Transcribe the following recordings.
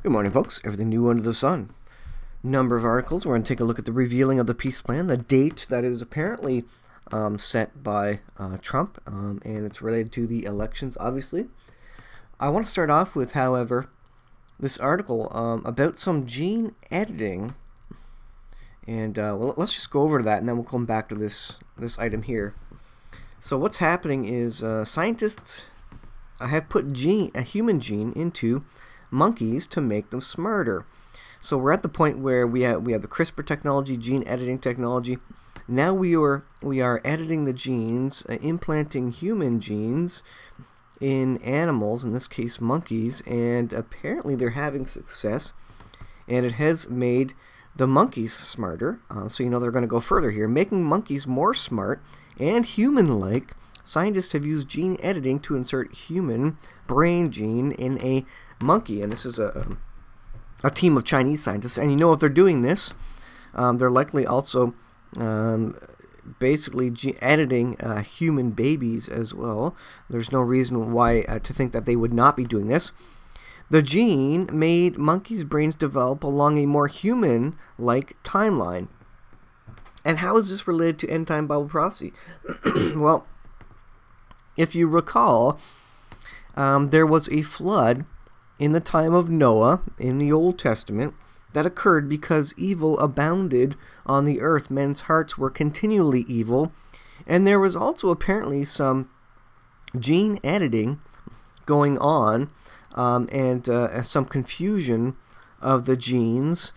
Good morning, folks. Everything new under the sun. Number of articles. We're going to take a look at the revealing of the peace plan, the date that is apparently set by Trump, and it's related to the elections, obviously. I want to start off with, however, this article about some gene editing, and well, let's just go over that, and then we'll come back to this item here. So what's happening is scientists have put a human gene into monkeys to make them smarter. So we're at the point where we have the CRISPR technology, gene editing technology. Now we are editing the genes, implanting human genes in animals, in this case monkeys, and apparently they're having success, and it has made the monkeys smarter. So they're going to go further here, making monkeys more smart and human-like. Scientists have used gene editing to insert human brain gene in a monkey, and this is a team of Chinese scientists. And if they're doing this, they're likely also basically editing human babies as well. There's no reason why to think that they would not be doing this. The gene made monkeys' brains develop along a more human-like timeline. And how is this related to end-time Bible prophecy? Well, if you recall, there was a flood in the time of Noah in the Old Testament that occurred because evil abounded on the earth. Men's hearts were continually evil, and there was also apparently some gene editing going on, and some confusion of the genes,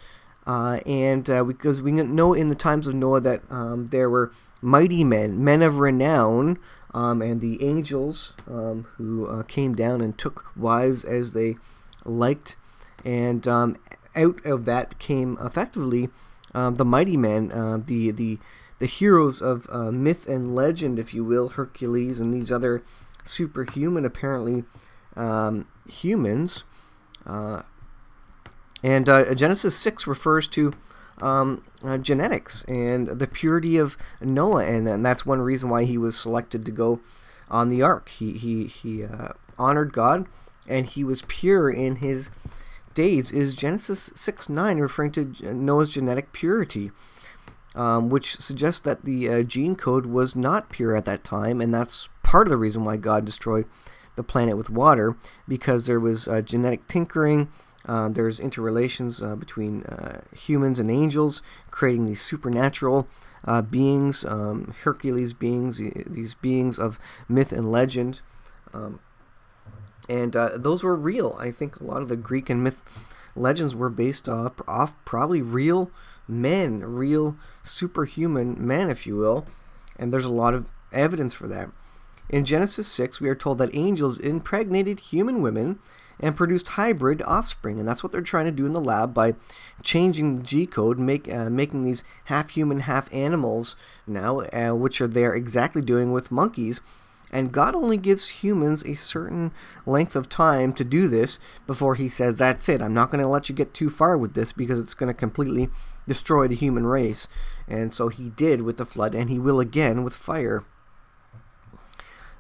because we know in the times of Noah that there were mighty men of renown, and the angels who came down and took wives as they liked, and out of that came effectively the mighty men, the heroes of myth and legend, if you will, Hercules and these other superhuman, apparently, humans. And Genesis 6 refers to genetics and the purity of Noah, and that's one reason why he was selected to go on the ark. He honored God, and he was pure in his days. Is Genesis 6:9 referring to Noah's genetic purity, which suggests that the gene code was not pure at that time, and that's part of the reason why God destroyed the planet with water, because there was genetic tinkering. There's interrelations between humans and angels, creating these supernatural beings, Hercules beings, these beings of myth and legend. And those were real. I think a lot of the Greek and myth legends were based off probably real men, real superhuman men, if you will. And there's a lot of evidence for that. In Genesis 6, we are told that angels impregnated human women and produced hybrid offspring, and that's what they're trying to do in the lab by changing the G code, making these half human, half animals now, which they're exactly doing with monkeys. And God only gives humans a certain length of time to do this before he says, that's it, I'm not going to let you get too far with this because it's going to completely destroy the human race. And so he did with the flood, and he will again with fire.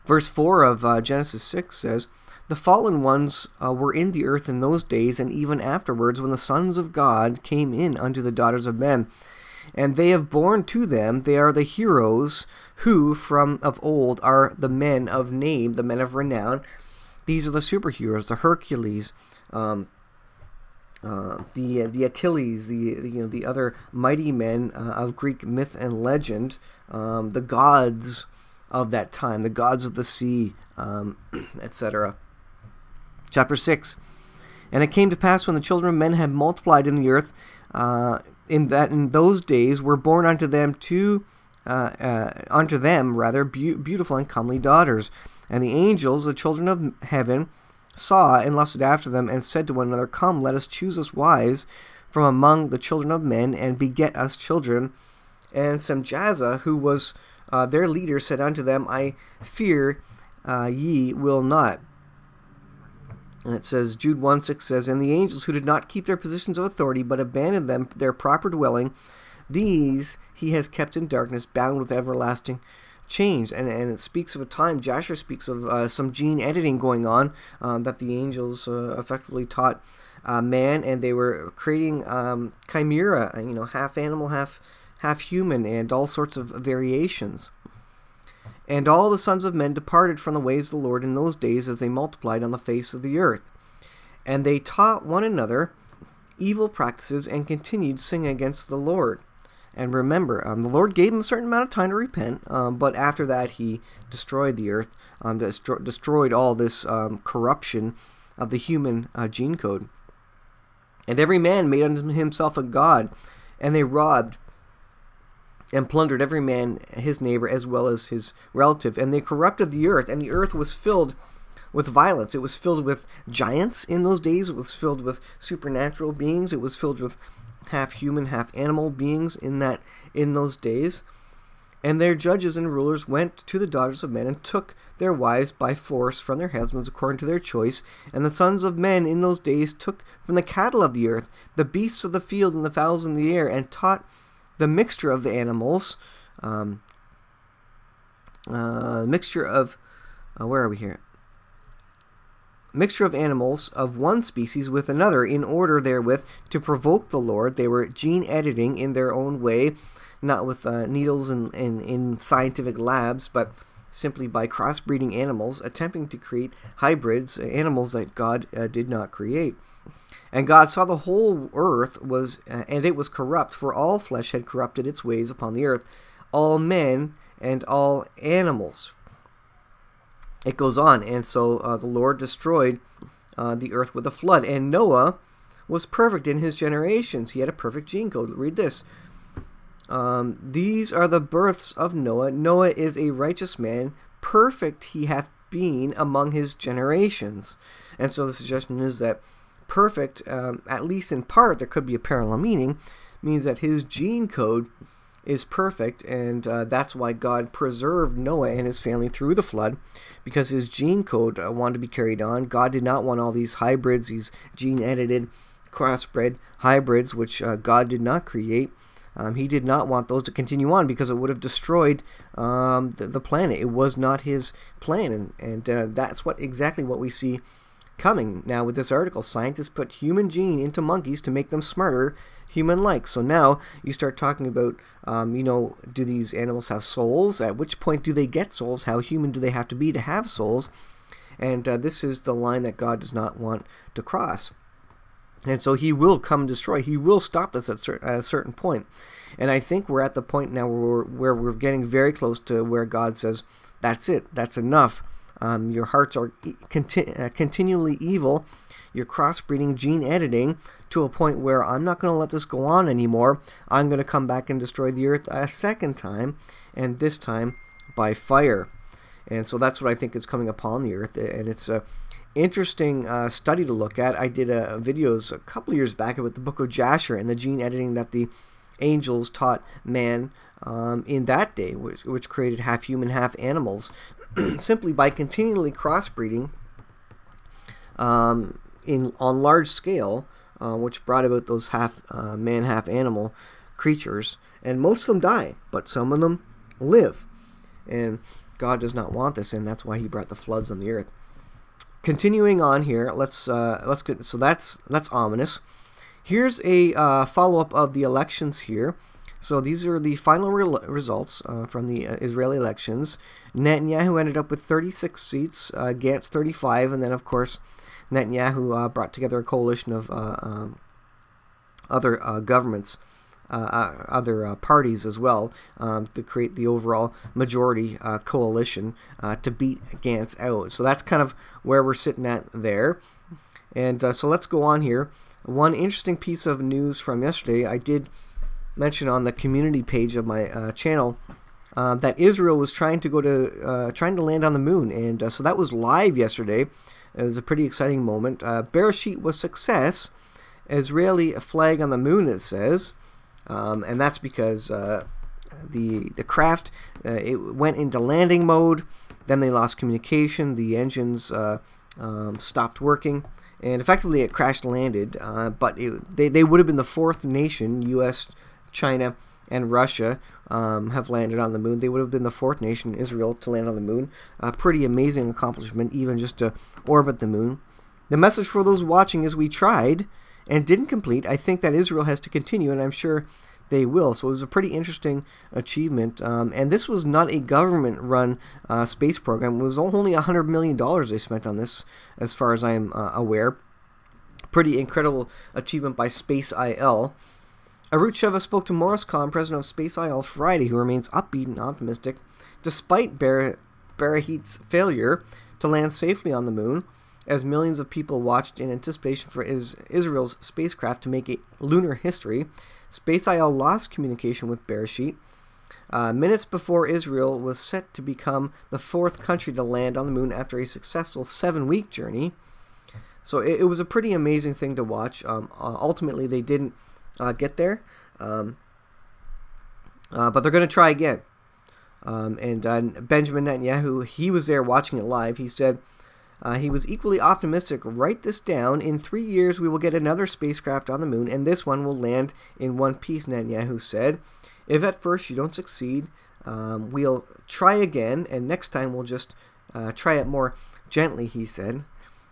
Verse 4 of Genesis 6 says, the fallen ones were in the earth in those days, and even afterwards, when the sons of God came in unto the daughters of men. And they have borne to them, they are the heroes who from of old are the men of name, the men of renown. These are the superheroes, the Hercules, the Achilles, the other mighty men of Greek myth and legend, the gods of that time, the gods of the sea, etc. Chapter 6. And it came to pass when the children of men had multiplied in the earth, in those days were born unto them beautiful and comely daughters. And the angels, the children of heaven, saw and lusted after them, and said to one another, come, let us choose us wives from among the children of men, and beget us children. And Semjaza, who was their leader, said unto them, I fear ye will not. And it says, Jude 1:6 says, and the angels who did not keep their positions of authority, but abandoned their proper dwelling, these he has kept in darkness, bound with everlasting changed, and it speaks of a time. Jasher speaks of some gene editing going on that the angels effectively taught man, and they were creating chimera, half animal, half human, and all sorts of variations. And all the sons of men departed from the ways of the Lord in those days as they multiplied on the face of the earth. And they taught one another evil practices and continued sinning against the Lord. And remember, the Lord gave them a certain amount of time to repent, but after that he destroyed the earth, destroyed all this corruption of the human gene code. And every man made unto himself a god, and they robbed and plundered every man his neighbor as well as his relative. And they corrupted the earth, and the earth was filled with violence. It was filled with giants in those days. It was filled with supernatural beings. It was filled with half human, half animal beings in those days. And their judges and rulers went to the daughters of men and took their wives by force from their husbands according to their choice. And the sons of men in those days took from the cattle of the earth, the beasts of the field and the fowls in the air, and taught the mixture of the animals, mixture of animals of one species with another, in order therewith to provoke the Lord. They were gene editing in their own way, not with needles and in scientific labs, but simply by crossbreeding animals, attempting to create hybrids, animals that God did not create. And God saw the whole earth was, and it was corrupt, for all flesh had corrupted its ways upon the earth, all men and all animals. It goes on, and so the Lord destroyed the earth with a flood, and Noah was perfect in his generations. He had a perfect gene code. Read this. These are the births of Noah. Noah is a righteous man, perfect he hath been among his generations. And so the suggestion is that perfect, at least in part, there could be a parallel meaning, means that his gene code is perfect, and that's why God preserved Noah and his family through the flood, because his gene code wanted to be carried on. God did not want all these hybrids, these gene-edited, crossbred hybrids, which God did not create. He did not want those to continue on because it would have destroyed the planet. It was not his plan, and that's exactly what we see coming now with this article. Scientists put human gene into monkeys to make them smarter, human-like. So now you start talking about, do these animals have souls? At which point do they get souls? How human do they have to be to have souls? And this is the line that God does not want to cross. And so he will come and destroy. He will stop this at a certain point. And I think we're at the point now where we're getting very close to where God says, that's it, that's enough. Your hearts are continually evil. You're crossbreeding, gene editing, to a point where I'm not going to let this go on anymore. I'm going to come back and destroy the earth a second time, and this time by fire. And so that's what I think is coming upon the earth, and it's a interesting study to look at. I did videos a couple of years back about the book of Jasher and the gene editing that the angels taught man in that day, which created half human, half animals, simply by continually crossbreeding on large scale, which brought about those half man, half animal creatures. And most of them die, but some of them live. And God does not want this, and that's why he brought the floods on the earth. Continuing on here, let's get, so that's ominous. Here's a follow-up of the elections here. So these are the final results from the Israeli elections. Netanyahu ended up with 36 seats, Gantz 35, and then of course Netanyahu brought together a coalition of other governments, other parties as well, to create the overall majority coalition to beat Gantz out. So that's kind of where we're sitting at there. And so let's go on here. One interesting piece of news from yesterday, I did mention on the community page of my channel that Israel was trying to land on the moon, and so that was live yesterday. It was a pretty exciting moment. Bereshit was success. Israeli flag on the moon, it says. And that's because the craft it went into landing mode, then they lost communication, the engines stopped working, and effectively it crash landed. But they would have been the fourth nation, U.S., China, and Russia have landed on the moon. They would have been the fourth nation, Israel, to land on the moon. A pretty amazing accomplishment, even just to orbit the moon. The message for those watching is we tried and didn't complete. I think that Israel has to continue, and I'm sure they will. So it was a pretty interesting achievement. And this was not a government-run space program. It was only $100 million they spent on this, as far as I am aware. Pretty incredible achievement by Space IL. Arut Sheva spoke to Morris Khan, president of Space IL, Friday, who remains upbeat and optimistic, despite Berehit's failure to land safely on the moon, as millions of people watched in anticipation for Israel's spacecraft to make a lunar history. Space IL lost communication with Bereshit minutes before Israel was set to become the fourth country to land on the moon after a successful 7-week journey. So it was a pretty amazing thing to watch. Ultimately, they didn't get there, but they're going to try again. And Benjamin Netanyahu, he was there watching it live. He said he was equally optimistic. Write this down. In 3 years, we will get another spacecraft on the moon, and this one will land in one piece, Netanyahu said. If at first you don't succeed, we'll try again, and next time we'll just try it more gently, he said.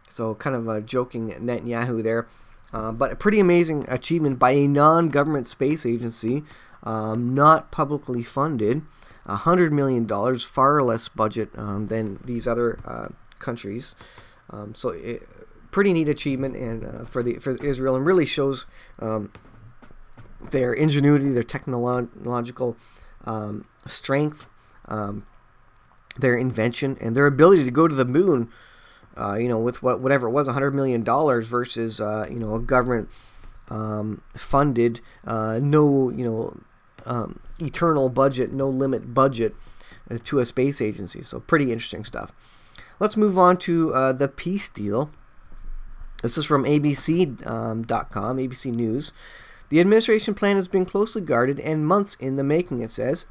So kind of joking Netanyahu there. But a pretty amazing achievement by a non-government space agency, not publicly funded. $100 million, far less budget than these other countries. So pretty neat achievement and for Israel, and really shows their ingenuity, their technological strength, their invention, and their ability to go to the moon. With whatever it was, $100 million versus a government funded, no eternal budget, no limit budget to a space agency. So pretty interesting stuff. Let's move on to the peace deal. This is from ABC.com, ABC News. The administration plan has been closely guarded and months in the making, it says.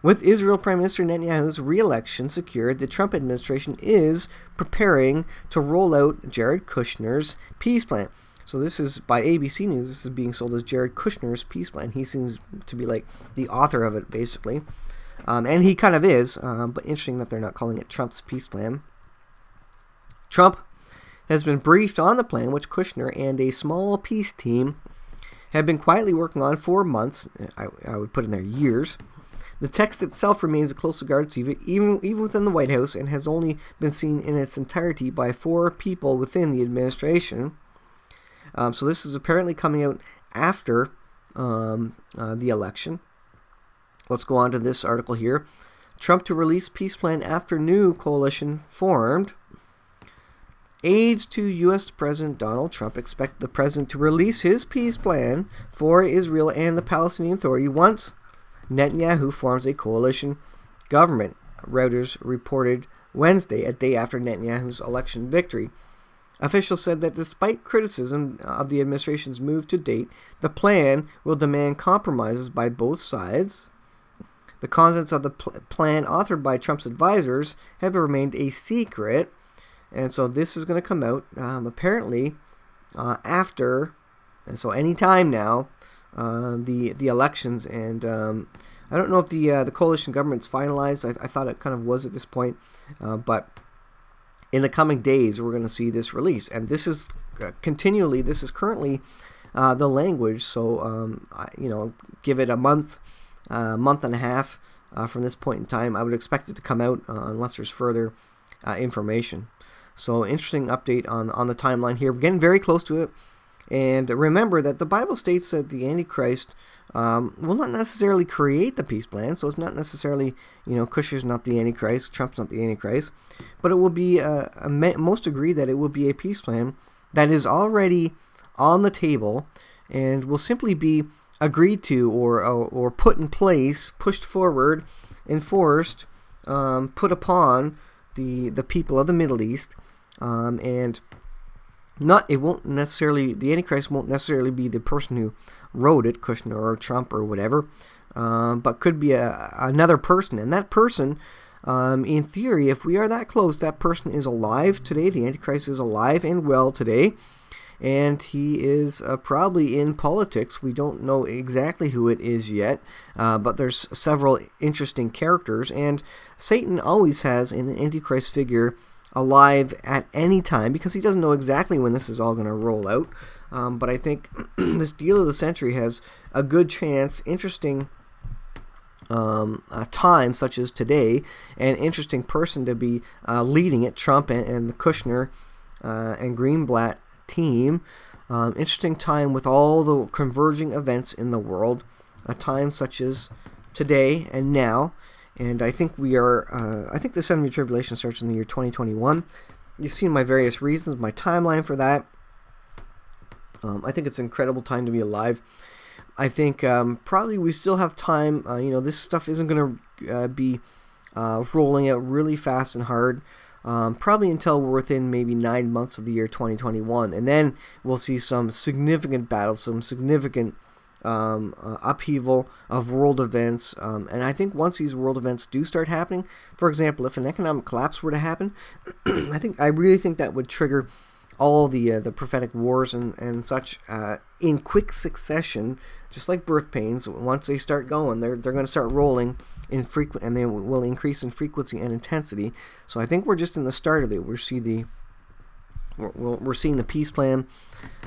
With Israel Prime Minister Netanyahu's re-election secured, the Trump administration is preparing to roll out Jared Kushner's peace plan. So this is by ABC News. This is being sold as Jared Kushner's peace plan. He seems to be like the author of it, basically. And he kind of is, but interesting that they're not calling it Trump's peace plan. Trump has been briefed on the plan, which Kushner and a small peace team have been quietly working on for months. I would put in there years. The text itself remains a closely guarded secret, even within the White House, and has only been seen in its entirety by 4 people within the administration. So this is apparently coming out after the election. Let's go on to this article here. Trump to release peace plan after new coalition formed. Aides to U.S. President Donald Trump expect the president to release his peace plan for Israel and the Palestinian Authority once Netanyahu forms a coalition government, Reuters reported Wednesday, a day after Netanyahu's election victory. Officials said that despite criticism of the administration's move to date, the plan will demand compromises by both sides. The contents of the plan authored by Trump's advisors have remained a secret, and so this is going to come out apparently after, and so any time now, the elections. And I don't know if the coalition government's finalized. I thought it kind of was at this point, but in the coming days we're going to see this release, and this is continually, this is currently the language. So give it a month and a half from this point in time. I would expect it to come out unless there's further information. So interesting update on the timeline here. We're getting very close to it. And remember that the Bible states that the Antichrist will not necessarily create the peace plan. So it's not necessarily, Kushner's not the Antichrist, Trump's not the Antichrist. But it will be, most agree that it will be a peace plan that is already on the table and will simply be agreed to or put in place, pushed forward, enforced, put upon the people of the Middle East. And it won't necessarily, the Antichrist won't necessarily be the person who wrote it, Kushner or Trump or whatever, but could be another person. And that person, in theory, if we are that close, that person is alive today. The Antichrist is alive and well today. and he is probably in politics. We don't know exactly who it is yet, but there's several interesting characters, and Satan always has an Antichrist figure alive at any time because he doesn't know exactly when this is all going to roll out. But I think this deal of the century has a good chance, interesting time such as today, an interesting person to be leading it, Trump and the Kushner and Greenblatt team. Interesting time with all the converging events in the world, a time such as today and now. And I think we are, I think the 7-year tribulation starts in the year 2021. You've seen my various reasons, my timeline for that. I think it's an incredible time to be alive. I think probably we still have time. This stuff isn't going to be rolling out really fast and hard, probably until we're within maybe 9 months of the year 2021. And then we'll see some significant battles, some significant upheaval of world events. And I think once these world events do start happening, for example, if an economic collapse were to happen, I really think that would trigger all the prophetic wars and such in quick succession, just like birth pains. Once they start going, they're going to start rolling in frequent, and they will increase in frequency and intensity. So I think we're just in the start of it. We're seeing the peace plan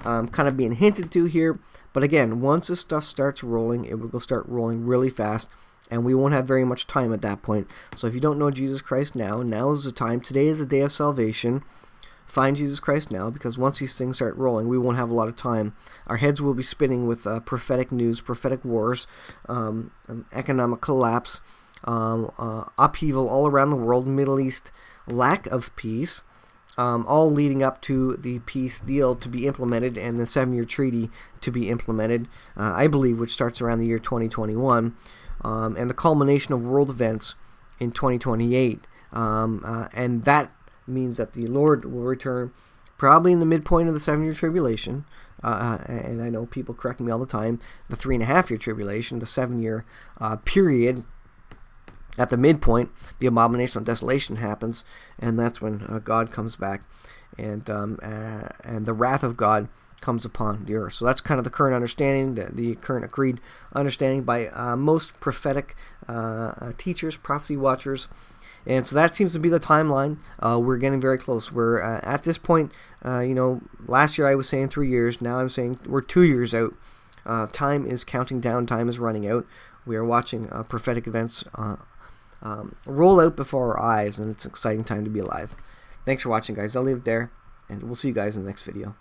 kind of being hinted to here. But again, once this stuff starts rolling, it will start rolling really fast, and we won't have very much time at that point. So if you don't know Jesus Christ now is the time. Today is the day of salvation. Find Jesus Christ now, because once these things start rolling, we won't have a lot of time. Our heads will be spinning with prophetic news, prophetic wars, economic collapse, upheaval all around the world, Middle East lack of peace, all leading up to the peace deal to be implemented and the 7-year treaty to be implemented, I believe, which starts around the year 2021, and the culmination of world events in 2028. And that means that the Lord will return probably in the midpoint of the 7-year tribulation, and I know people correct me all the time, the 3.5-year tribulation, the 7-year period. At the midpoint, the abomination of desolation happens, and that's when God comes back, and the wrath of God comes upon the earth. So that's kind of the current understanding, the current agreed understanding by most prophetic teachers, prophecy watchers. And so that seems to be the timeline. We're getting very close. We're at this point, last year I was saying 3 years. Now I'm saying we're 2 years out. Time is counting down. Time is running out. We are watching prophetic events roll out before our eyes, and it's an exciting time to be alive. Thanks for watching, guys. I'll leave it there, and we'll see you guys in the next video.